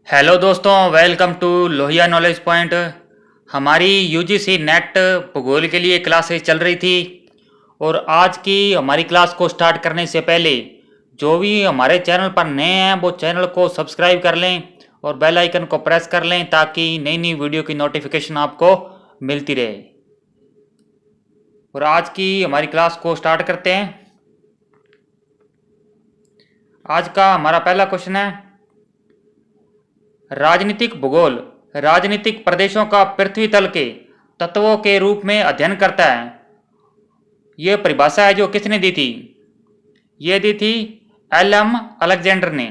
Hello दोस्तों, welcome to Lohia knowledge point. हमारी UGC NET भूगोल के लिए क्लासेस चल रही थी और आज की हमारी क्लास को स्टार्ट करने से पहले जो भी हमारे चैनल पर नए हैं वो चैनल को सब्सक्राइब कर लें और बेल आइकन को प्रेस कर लें ताकि नई नई वीडियो की नोटिफिकेशन आपको मिलती रहे। और आज की हमारी क्लास को स्टार्ट करते हैं। आज का हमारा पहला क्वेश्चन है, राजनीतिक भूगोल राजनीतिक प्रदेशों का पृथ्वी तल के तत्वों के रूप में अध्ययन करता है। यह परिभाषा है जो किसने दी थी? ये दी थी एल.एम. अलेक्जेंडर ने।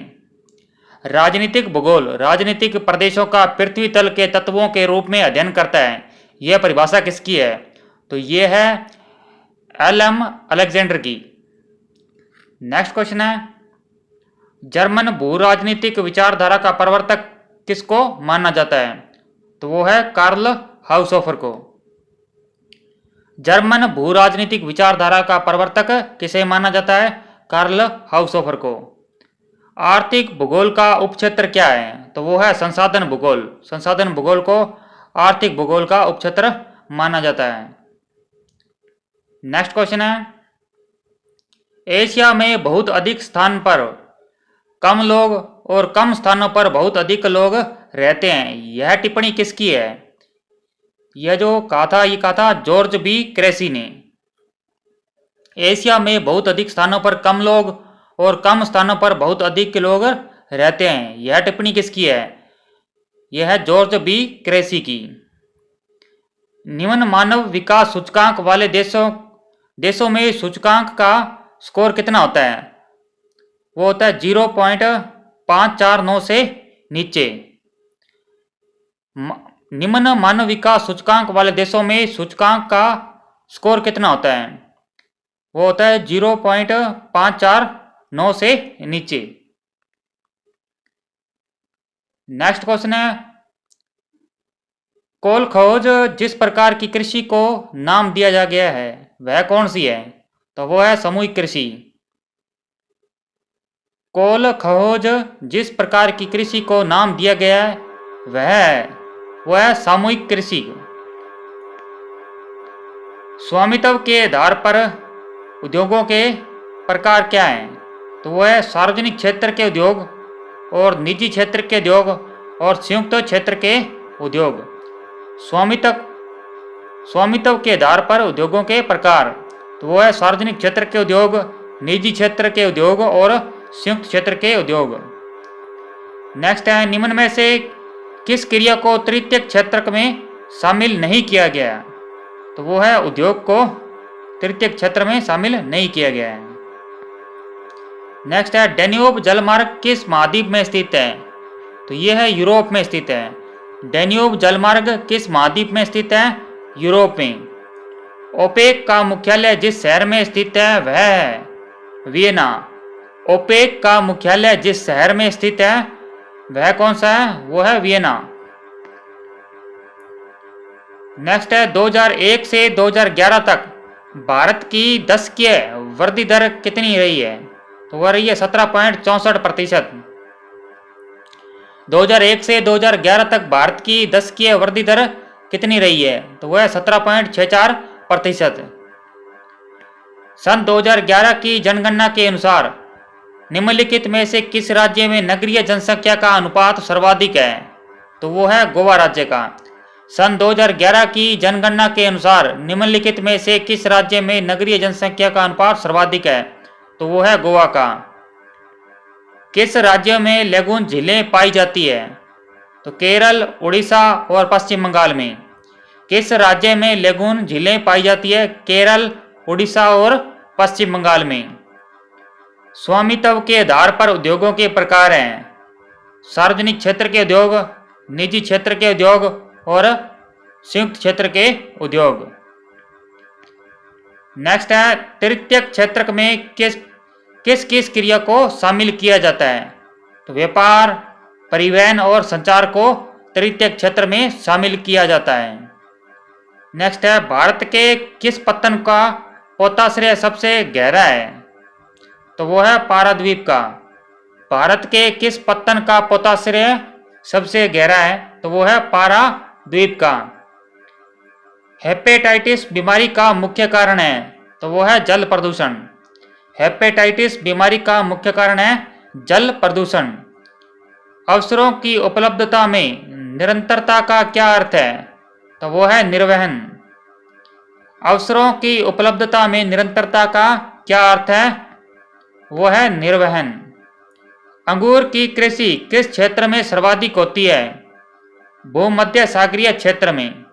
राजनीतिक भूगोल राजनीतिक प्रदेशों का पृथ्वी तल के तत्वों के रूप में अध्ययन करता है। यह परिभाषा किसकी है? तो यह है एल.एम. अलेक्जेंडर की। नेक्स्ट क्वेश्चन है, जर्मन भू राजनीतिक विचारधारा का प्रवर्तक किसको माना जाता है? तो वो है कार्ल हाउसहोफर को। जर्मन भू राजनीतिक विचारधारा का प्रवर्तक किसे माना जाता है? कार्ल हाउसहोफर को। आर्थिक भूगोल का उपक्षेत्र क्या है? तो वो है संसाधन भूगोल। संसाधन भूगोल को आर्थिक भूगोल का उपक्षेत्र माना जाता है। नेक्स्ट क्वेश्चन है, एशिया में बहुत अधिक स्थान पर कम लोग और कम स्थानों पर बहुत अधिक लोग रहते हैं। यह टिप्पणी किसकी है? यह जो कहा था जॉर्ज बी क्रेसी ने। एशिया में बहुत अधिक स्थानों पर कम लोग और कम स्थानों पर बहुत अधिक लोग रहते हैं। यह टिप्पणी किसकी है? यह है जॉर्ज बी क्रेसी की। निम्न मानव विकास सूचकांक वाले देशों में सूचकांक का स्कोर कितना होता है? वो होता है 0.549 से नीचे। निम्न मानव विकास सूचकांक वाले देशों में सूचकांक का स्कोर कितना होता है? वो होता है 0.549 से नीचे। नेक्स्ट क्वेश्चन है, कोल खोज जिस प्रकार की कृषि को नाम दिया गया है वह कौन सी है? तो वो है सामूहिक कृषि। कोल खोज जिस प्रकार की कृषि को नाम दिया गया है वो है सामूहिक कृषि। स्वामित्व के आधार पर उद्योगों के प्रकार क्या हैं? तो वो है सार्वजनिक क्षेत्र के उद्योग और निजी क्षेत्र के उद्योग और संयुक्त क्षेत्र के उद्योग। स्वामित्व के आधार पर उद्योगों के प्रकार, तो वो है सार्वजनिक क्षेत्र के उद्योग, निजी क्षेत्र के उद्योग और संयुक्त क्षेत्र के उद्योग। नेक्स्ट है, निम्न में से किस क्रिया को तृतीयक क्षेत्र में शामिल नहीं किया गया? तो वो है उद्योग को तृतीयक क्षेत्र में शामिल नहीं किया गया है। नेक्स्ट है, डैन्यूब जलमार्ग किस महाद्वीप में स्थित है? तो यह है यूरोप में स्थित है। डैन्यूब जलमार्ग किस महाद्वीप में स्थित है? यूरोप में। ओपेक का मुख्यालय जिस शहर में स्थित है वह है वियना। ओपेक का मुख्यालय जिस शहर में स्थित है वह कौन सा है? वो है वियना। नेक्स्ट है, 2001 से 2011 तक भारत की दशकीय वृद्धि दर कितनी रही है? तो वह रही है 17.64%। 2001 से 2011 तक भारत की दशकीय वृद्धि दर कितनी रही है? तो वह 17.64%। सन 2011 की जनगणना के अनुसार निम्नलिखित में से किस राज्य में नगरीय जनसंख्या का अनुपात सर्वाधिक है? तो वो है गोवा राज्य का। सन 2011 की जनगणना के अनुसार निम्नलिखित में से किस राज्य में नगरीय जनसंख्या का अनुपात सर्वाधिक है? तो वो है गोवा का। किस राज्य में लेगून झीलें पाई जाती है? तो केरल, उड़ीसा और पश्चिम बंगाल में। किस राज्य में लेगून झीलें पाई जाती है? केरल, उड़ीसा और पश्चिम बंगाल में। स्वामित्व के आधार पर उद्योगों के प्रकार हैं सार्वजनिक क्षेत्र के उद्योग, निजी क्षेत्र के उद्योग और संयुक्त क्षेत्र के उद्योग। नेक्स्ट है, तृतीयक क्षेत्र में किस किस क्रिया को शामिल किया जाता है? तो व्यापार, परिवहन और संचार को तृतीयक क्षेत्र में शामिल किया जाता है। नेक्स्ट है, भारत के किस पत्तन का पोताश्रय सबसे गहरा है? तो वो है पाराद्वीप का। भारत के किस पत्तन का पोताश्रय सबसे गहरा है? तो वो है पारा द्वीप का। हेपेटाइटिस बीमारी का मुख्य कारण है? तो वो है जल प्रदूषण। हेपेटाइटिस बीमारी का मुख्य कारण है जल प्रदूषण। अवसरों की उपलब्धता में निरंतरता का क्या अर्थ है? तो वो है निर्वहन। अवसरों की उपलब्धता में निरंतरता का क्या अर्थ है? वो है निर्वहन। अंगूर की कृषि किस क्षेत्र में सर्वाधिक होती है? भूमध्य सागरीय क्षेत्र में।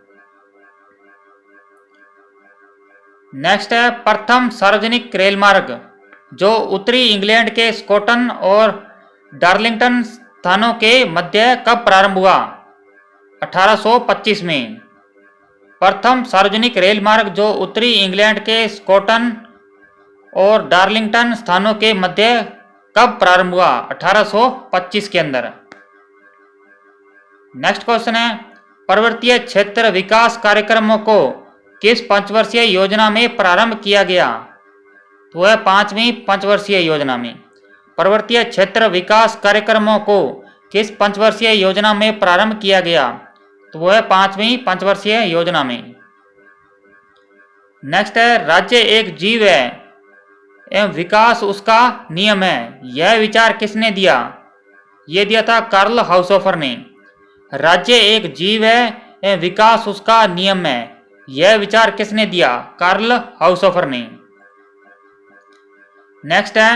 नेक्स्ट है प्रथम सार्वजनिक रेल मार्ग जो उत्तरी इंग्लैंड के स्कॉटन और डार्लिंगटन स्थानों के मध्य कब प्रारंभ हुआ? 1825 में। प्रथम सार्वजनिक रेल मार्ग जो उत्तरी इंग्लैंड के स्कॉटन और डार्लिंगटन स्थानों के मध्य कब प्रारंभ हुआ? 1825 के अंदर। नेक्स्ट क्वेश्चन है पर्वतीय क्षेत्र विकास कार्यक्रमों को किस पंचवर्षीय योजना में प्रारंभ किया गया? तो वह 5वीं पंचवर्षीय योजना में। पर्वतीय क्षेत्र विकास कार्यक्रमों को किस पंचवर्षीय योजना में प्रारंभ किया गया? तो वह 5वीं पंचवर्षीय योजना में। नेक्स्ट है राज्य एक जीव है एवं विकास उसका नियम है, यह विचार किसने दिया? यह दिया था कार्ल हाउसहोफर ने। राज्य एक जीव है एवं विकास उसका नियम है, यह विचार किसने दिया? कार्ल हाउसहोफर ने। नेक्स्ट है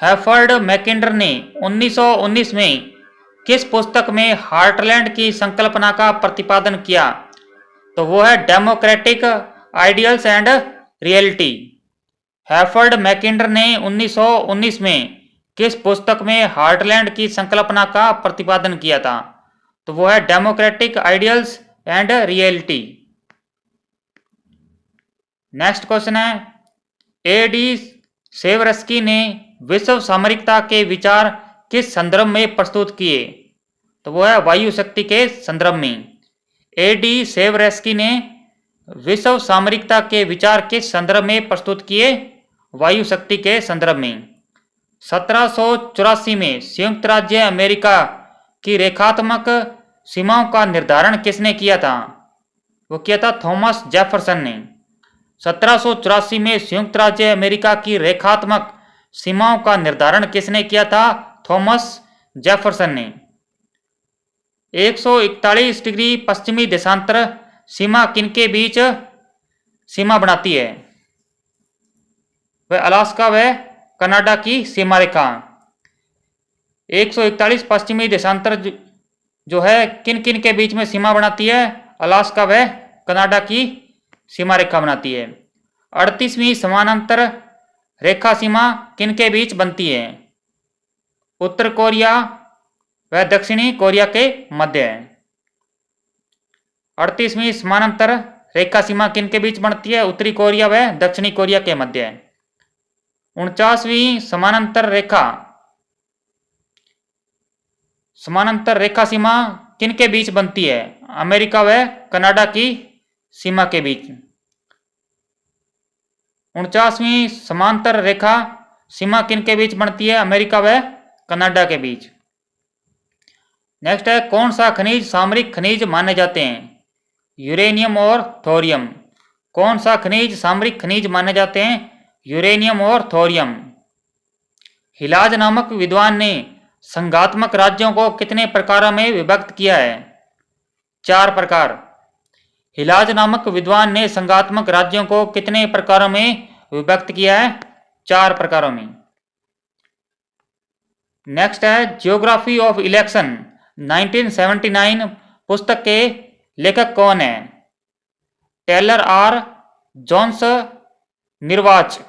हेफर्ड मैकिंडर ने 1919 में किस पुस्तक में हार्टलैंड की संकल्पना का प्रतिपादन किया? तो वो है democratic ideals and reality. Halford Mackinder ने 1919 में किस पुस्तक में हार्टलैंड की संकल्पना का प्रतिपादन किया था? तो वो है democratic ideals and reality. Next question है एडी सेवरस्की ने विश्व सामरिकता के विचार किस संदर्भ में प्रस्तुत किए? तो वो है वायु शक्ति के संदर्भ में। एडी सेवरस्की ने विश्व सामरिकता के विचार किस संदर्भ में प्रस्तुत किए? वायु शक्ति के संदर्भ में। 1784 में संयुक्त राज्य अमेरिका की रेखात्मक सीमाओं का निर्धारण किसने किया था? वो किया था थॉमस जेफरसन ने। 1784 में संयुक्त राज्य अमेरिका की रेखात्मक सीमाओं का निर्धारण किसने किया था? थॉमस जेफरसन ने। 141 डिग्री पश्चिमी देशांतर सीमा किनके बीच सीमा बनाती है? वह अलास्का व कनाडा की सीमा रेखा। 141 पश्चिमी देशांतर जो है किन किन के बीच में सीमा बनाती है? अलास्का व कनाडा की सीमा रेखा बनाती है। 38वीं समानांतर रेखा सीमा किन के बीच बनती है? उत्तर कोरिया व दक्षिणी कोरिया के मध्य है। 38वीं समानांतर रेखा सीमा किन के बीच बनती है? उत्तरी कोरिया व दक्षिणी कोरिया के मध्य है। 49वीं समानांतर रेखा सीमा किन के बीच बनती है? अमेरिका व कनाडा की सीमा के बीच। 49वीं समांतर रेखा सीमा किन के बीच बनती है? अमेरिका व कनाडा के बीच। नेक्स्ट है कौन सा खनिज सामरिक खनिज माने जाते हैं? यूरेनियम और थोरियम। कौन सा खनिज सामरिक खनिज माने जाते हैं? यूरेनियम और थोरियम। हिलाज नामक विद्वान ने संघात्मक राज्यों को कितने प्रकारों में विभक्त किया है? 4 प्रकार। हिलाज नामक विद्वान ने संघात्मक राज्यों को कितने प्रकारों में विभक्त किया है? 4 प्रकारों में। नेक्स्ट है जियोग्राफी ऑफ इलेक्शन 1979 पुस्तक के लेखक कौन है? टेलर आर जोन्स निर्वाच।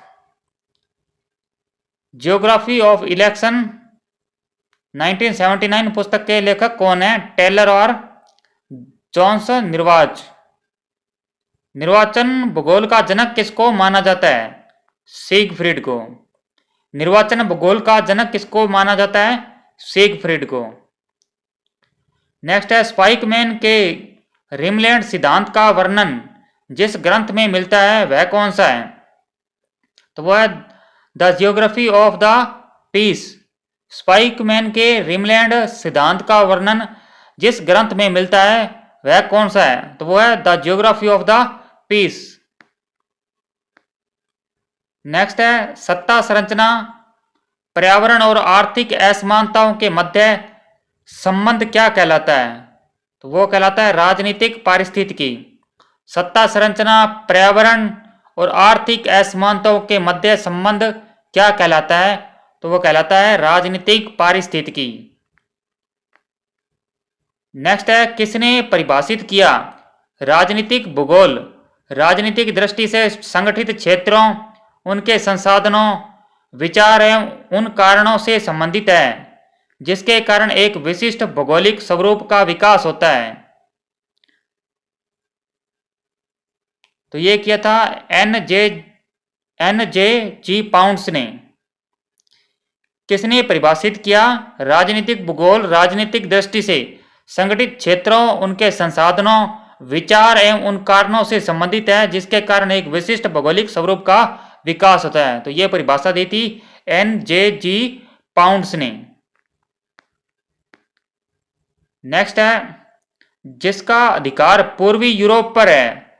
जियोग्राफी ऑफ इलेक्शन 1979 पुस्तक के लेखक कौन है? टेलर और जोन्स निर्वाच। निर्वाचन भूगोल का जनक किसको माना जाता है? सिगफ्रीड को। निर्वाचन भूगोल का जनक किसको माना जाता है? सिगफ्रीड को। नेक्स्ट है स्पाइकमैन के रिमलैंड सिद्धांत का वर्णन जिस ग्रंथ में मिलता है वह कौन सा है? तो वह है the geography of the peace. Spykman के रिमलैंड सिद्धांत का वर्णन जिस ग्रंथ में मिलता है वह कौन सा है? तो वो है the geography of the peace. Next है सत्ता संरचना, पर्यावरण और आर्थिक असमानताओं के मध्य संबंध क्या कहलाता है? तो वो कहलाता है राजनीतिक पारिस्थितिकी। सत्ता संरचना, पर्यावरण और आर्थिक असमानताओं के मध्य संबंध क्या कहलाता है? तो वो कहलाता है राजनीतिक पारिस्थितिकी। नेक्स्ट है किसने परिभाषित किया राजनीतिक भूगोल? राजनीतिक दृष्टि से संगठित क्षेत्रों, उनके संसाधनों, विचार एवं उन कारणों से संबंधित है जिसके कारण एक विशिष्ट भौगोलिक स्वरूप का विकास होता है। तो ये किया था NJ पाउंड्स ने। किसने परिभाषित किया राजनीतिक भूगोल? राजनीतिक दृष्टि से संगठित क्षेत्रों, उनके संसाधनों, विचार एवं उन कारणों से संबंधित है जिसके कारण एक विशिष्ट भौगोलिक स्वरूप का विकास होता है। तो यह परिभाषा दी थी NJ पाउंड्स ने। नेक्स्ट है जिसका अधिकार पूर्वी यूरोप पर है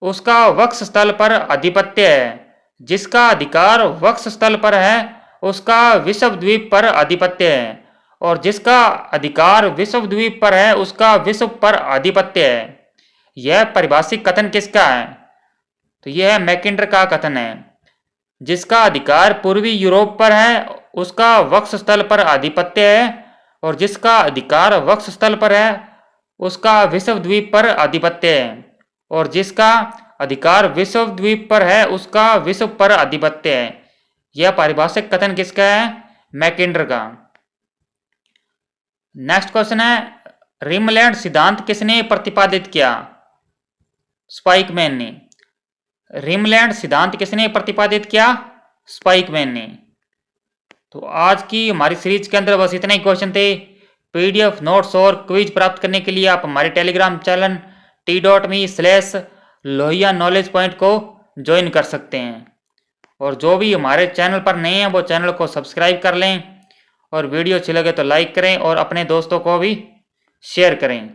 उसका वक्ष स्थल पर आधिपत्य है। जिसका अधिकार वक्ष स्थल पर है उसका विश्वद्वीप पर आधिपत्य है, और जिसका अधिकार विश्वद्वीप पर है उसका विश्व पर आधिपत्य है। यह परिभाषित कथन किसका है? तो यह है मैकिंडर का कथन है। जिसका अधिकार पूर्वी यूरोप पर है उसका वक्ष स्थल पर आधिपत्य है, और जिसका अधिकार वक्ष स्थल पर है उसका विश्वद्वीप पर आधिपत्य है, और जिसका अधिकार विश्वद्वीप पर है उसका विश्व पर आधिपत्य है। यह पारिभाषिक कथन किसका है? मैकिंडर का। नेक्स्ट क्वेश्चन है रिमलैंड सिद्धांत किसने प्रतिपादित किया? स्पाइकमैन ने। रिमलैंड सिद्धांत किसने प्रतिपादित किया? स्पाइकमैन ने। तो आज की हमारी सीरीज के अंदर बस इतने ही क्वेश्चन थे। PDF नोट्स और क्विज प्राप्त करने के लिए आप हमारे टेलीग्राम चैनल t.me/लोहिया नॉलेज पॉइंट को ज्वाइन कर सकते हैं, और जो भी हमारे चैनल पर नए हैं वो चैनल को सब्सक्राइब कर लें, और वीडियो अच्छी लगे तो लाइक करें और अपने दोस्तों को भी शेयर करें।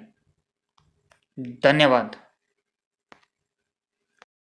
धन्यवाद।